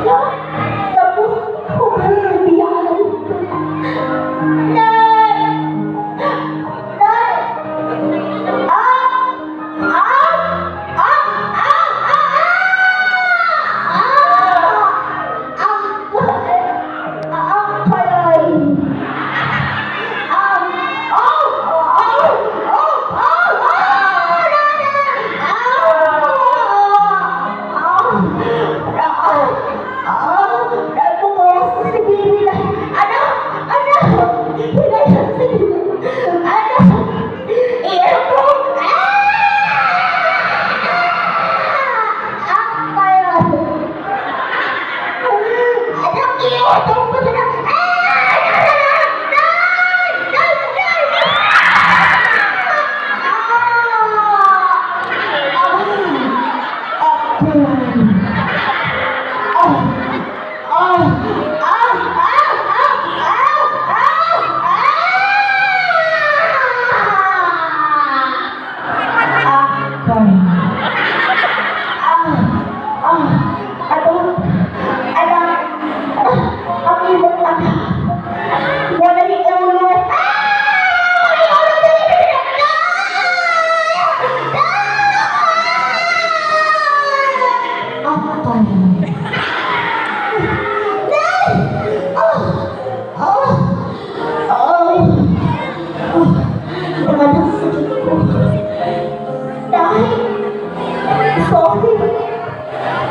Tapos, humibiyakan. Nay! Nay!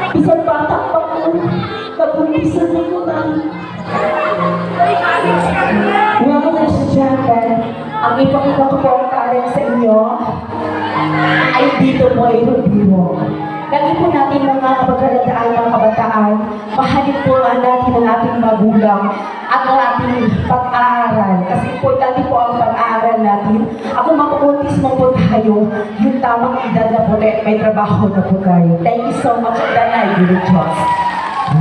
Isang bata pa po, nag-umpisan na ko na. Mga mga estudyante, ang ipakita ko po ang talent sa inyo ay dito mo ay rubiro. Lagi po natin mga pagkaladaan, mga kabataan, mahalin po natin ang ating magulang at ang ating pag-aaral. Kasi importante po ang pag-aaral natin. Ako makukuntis mo po tayo, yung tamang edad na po, may trabaho na po tayo. Thank you so much, Danay, Diyos.